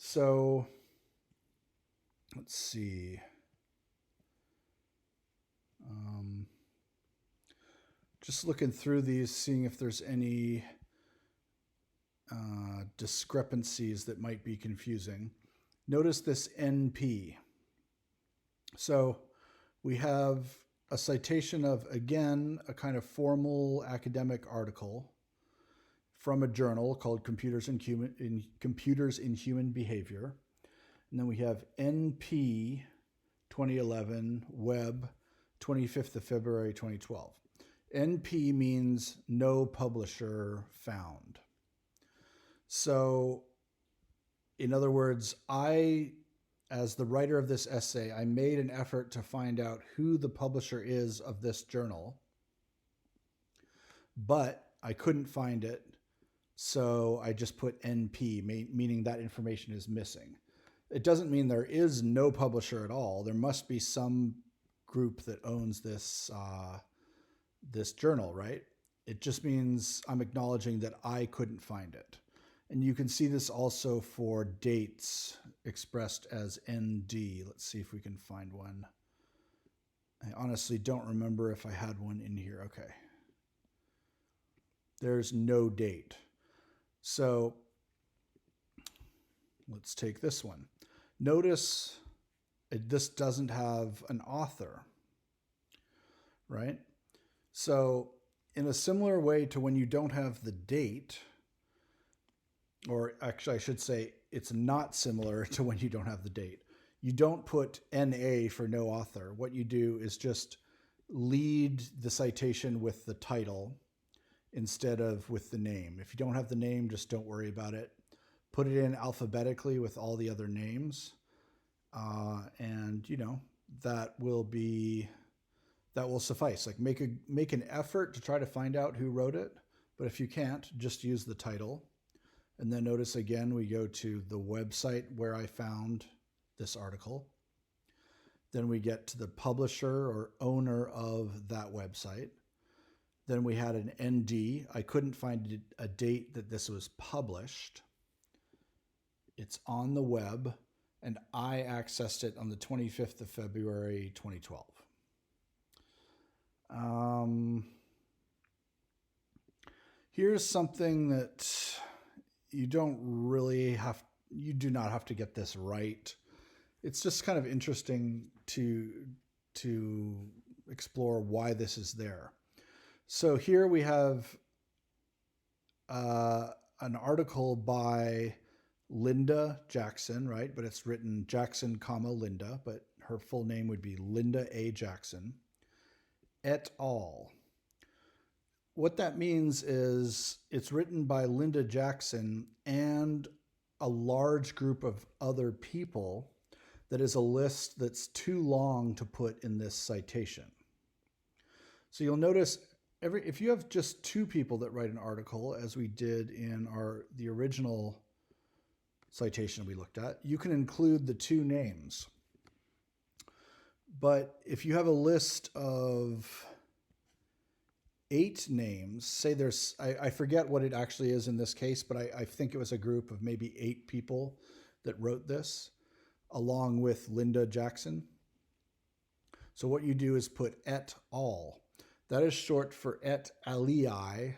So let's see. Just looking through these, seeing if there's any discrepancies that might be confusing. Notice this NP. So we have a citation of, again, a kind of formal academic article from a journal called Computers in Human Behavior. And then we have NP 2011 Web 25th of February 2012. NP means no publisher found. So, in other words, as the writer of this essay, I made an effort to find out who the publisher is of this journal, but I couldn't find it, so I just put NP, meaning that information is missing. It doesn't mean there is no publisher at all. There must be some group that owns this journal, right? It just means I'm acknowledging that I couldn't find it. And you can see this also for dates expressed as ND. Let's see if we can find one. I honestly don't remember if I had one in here. Okay. There's no date. So let's take this one. Notice this doesn't have an author, right? So in a similar way to when you don't have the date, or actually I should say it's not similar to when you don't have the date. You don't put NA for no author. What you do is just lead the citation with the title instead of with the name. If you don't have the name, just don't worry about it. Put it in alphabetically with all the other names. And that will suffice. Like make an effort to try to find out who wrote it. But if you can't, just use the title. And then notice again, we go to the website where I found this article. Then we get to the publisher or owner of that website. Then we had an ND. I couldn't find a date that this was published. It's on the web, and I accessed it on the 25th of February, 2012. Here's something that you do not have to get this right. It's just kind of interesting to explore why this is there. So here we have an article by Linda Jackson, right? But it's written Jackson, Linda, but her full name would be Linda A. Jackson, et al. What that means is it's written by Linda Jackson and a large group of other people that is a list that's too long to put in this citation. So you'll notice if you have just two people that write an article, as we did in the original citation we looked at, you can include the two names. But if you have a list of 8 names, say I forget what it actually is in this case, but I think it was a group of maybe 8 people that wrote this, along with Linda Jackson. So what you do is put et al. That is short for et alii.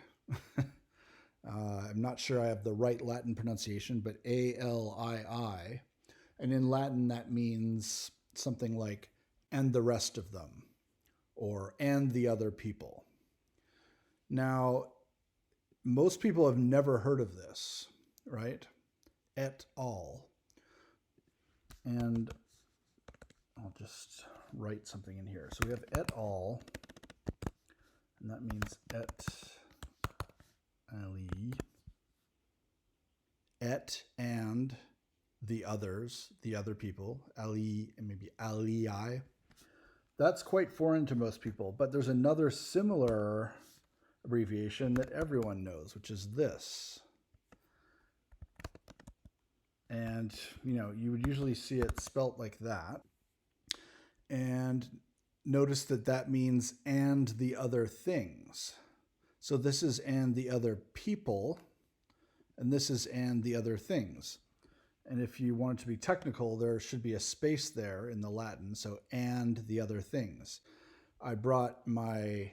I'm not sure I have the right Latin pronunciation, but A-L-I-I. And in Latin, that means something like, and the rest of them, or and the other people. Now, most people have never heard of this, right? Et al. And I'll just write something in here. So we have et al. And that means et ali. Et and the others, the other people. Ali and maybe alii. That's quite foreign to most people, but there's another similar abbreviation that everyone knows, which is this. And, you would usually see it spelt like that. And notice that means and the other things. So this is and the other people, and this is and the other things. And if you want it to be technical, there should be a space there in the Latin. So, and the other things. I brought my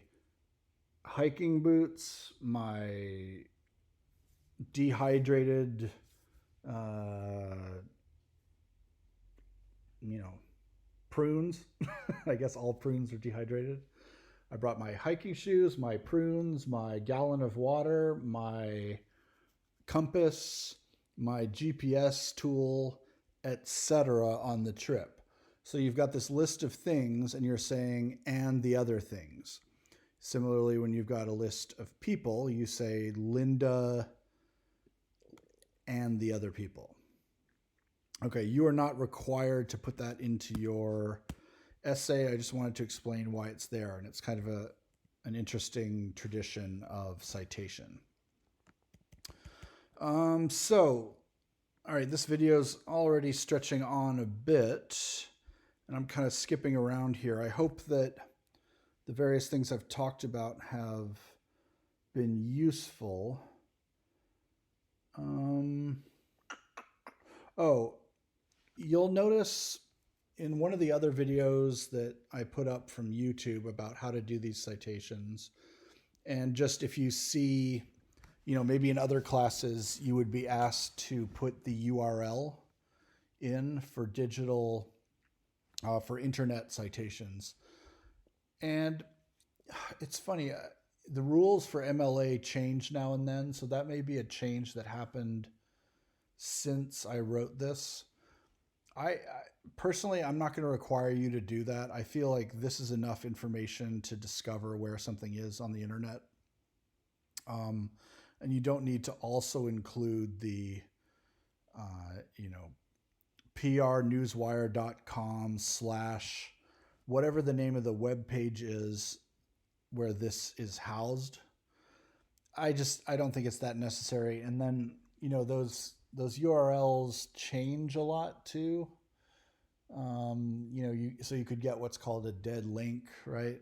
hiking boots, my dehydrated, uh, prunes. I guess all prunes are dehydrated. I brought my hiking shoes, my prunes, my gallon of water, my compass, my GPS tool, etc. on the trip. So you've got this list of things and you're saying, and the other things. Similarly, when you've got a list of people, you say Linda and the other people. Okay, you are not required to put that into your essay. I just wanted to explain why it's there, and it's kind of an interesting tradition of citation. All right, this video's already stretching on a bit, and I'm kind of skipping around here. I hope that the various things I've talked about have been useful. You'll notice in one of the other videos that I put up from YouTube about how to do these citations, and just if you see, maybe in other classes, you would be asked to put the URL in for digital, for internet citations. And it's funny, the rules for MLA change now and then, so that may be a change that happened since I wrote this. I personally, I'm not going to require you to do that. I feel like this is enough information to discover where something is on the internet. And you don't need to also include the, prnewswire.com/ whatever the name of the web page is where this is housed. I don't think it's that necessary. And then, those URLs change a lot too. So you could get what's called a dead link, right?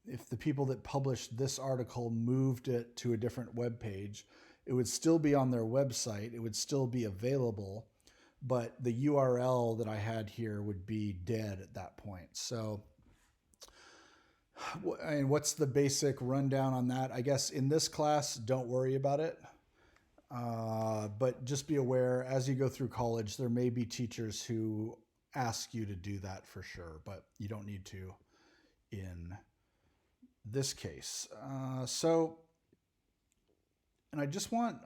If the people that published this article moved it to a different web page, it would still be on their website. It would still be available, but the URL that I had here would be dead at that point. So, what's the basic rundown on that? I guess in this class, don't worry about it. But just be aware, as you go through college, there may be teachers who ask you to do that for sure, but you don't need to in this case. And I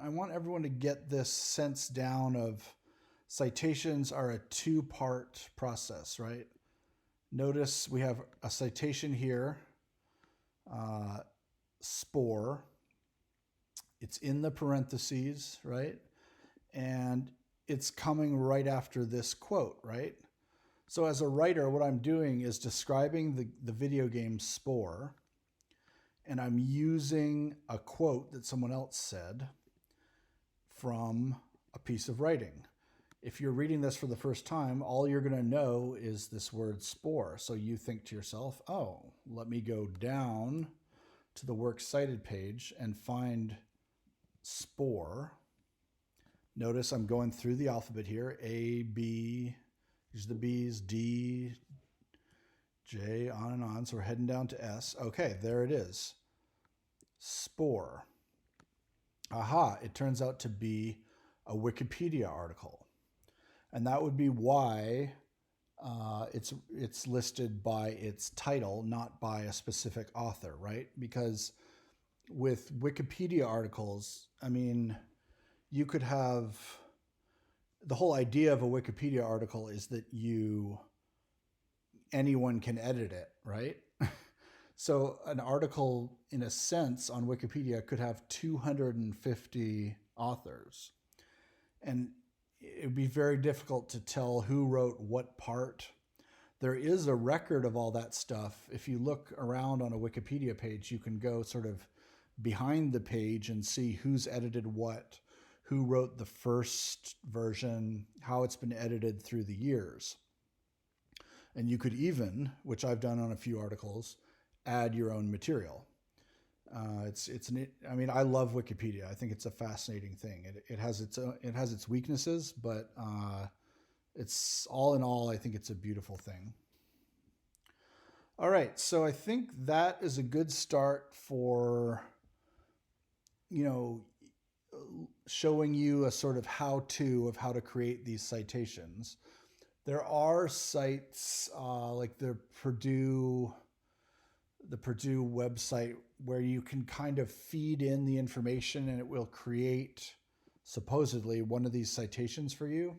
want everyone to get this sense down of citations are a two-part process, right? Notice we have a citation here, spore. It's in the parentheses, right? And it's coming right after this quote, right? So as a writer, what I'm doing is describing the video game Spore, and I'm using a quote that someone else said from a piece of writing. If you're reading this for the first time, all you're going to know is this word spore. So you think to yourself, oh, let me go down to the Works Cited page and find spore. Notice I'm going through the alphabet here. A, B, here's the B's, D, J, on and on. So we're heading down to S. Okay, there it is. Spore. Aha, it turns out to be a Wikipedia article. And that would be why it's listed by its title, not by a specific author, right? Because with Wikipedia articles, I mean, you could have, the whole idea of a Wikipedia article is that anyone can edit it, right? So an article, in a sense, on Wikipedia could have 250 authors. And it would be very difficult to tell who wrote what part. There is a record of all that stuff. If you look around on a Wikipedia page, you can go sort of behind the page and see who's edited what, who wrote the first version, how it's been edited through the years. And you could even, which I've done on a few articles, add your own material. I mean, I love Wikipedia. I think it's a fascinating thing. It has its weaknesses, but it's all in all, I think it's a beautiful thing. All right, so I think that is a good start for, you know, showing you a sort of how to of how to create these citations. There are sites like the Purdue website where you can kind of feed in the information and it will create supposedly one of these citations for you.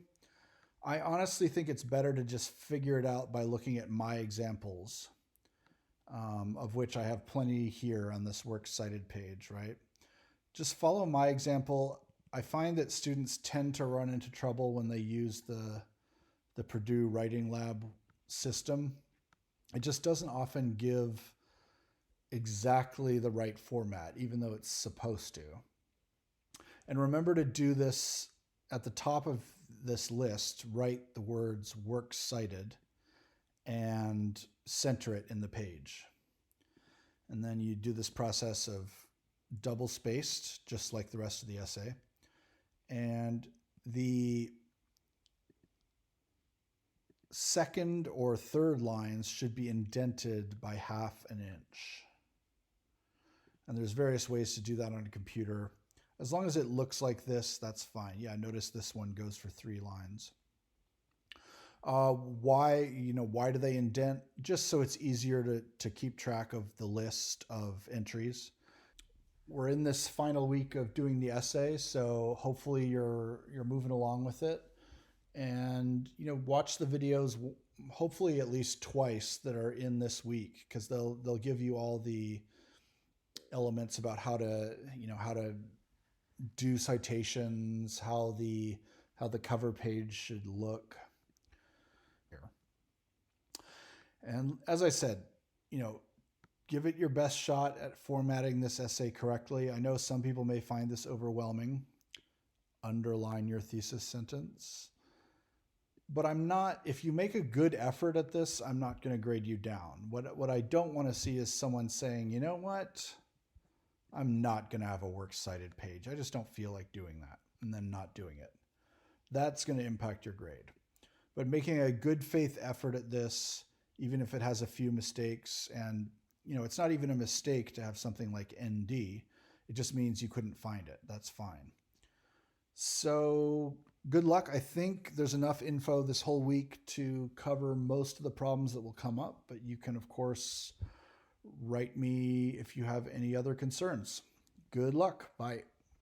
I honestly think it's better to just figure it out by looking at my examples, of which I have plenty here on this works cited page, right? Just follow my example. I find that students tend to run into trouble when they use the Purdue Writing Lab system. It just doesn't often give exactly the right format, even though it's supposed to. And remember to do this at the top of this list, write the words works cited and center it in the page. And then you do this process of double spaced, just like the rest of the essay. And the second or third lines should be indented by half an inch. And there's various ways to do that on a computer. As long as it looks like this, that's fine. Yeah, notice this one goes for 3 lines. Why do they indent? Just so it's easier to keep track of the list of entries. We're in this final week of doing the essay, so hopefully you're moving along with it. And watch the videos, hopefully at least twice, that are in this week, because they'll give you all the elements about how to do citations, how the cover page should look. And as I said, give it your best shot at formatting this essay correctly. I know some people may find this overwhelming. Underline your thesis sentence. But if you make a good effort at this, I'm not going to grade you down. What I don't want to see is someone saying, you know what, I'm not going to have a works cited page. I just don't feel like doing that, and then not doing it. That's going to impact your grade. But making a good faith effort at this, even if it has a few mistakes, and it's not even a mistake to have something like ND. It just means you couldn't find it. That's fine. So good luck. I think there's enough info this whole week to cover most of the problems that will come up, but you can, of course, write me if you have any other concerns. Good luck. Bye.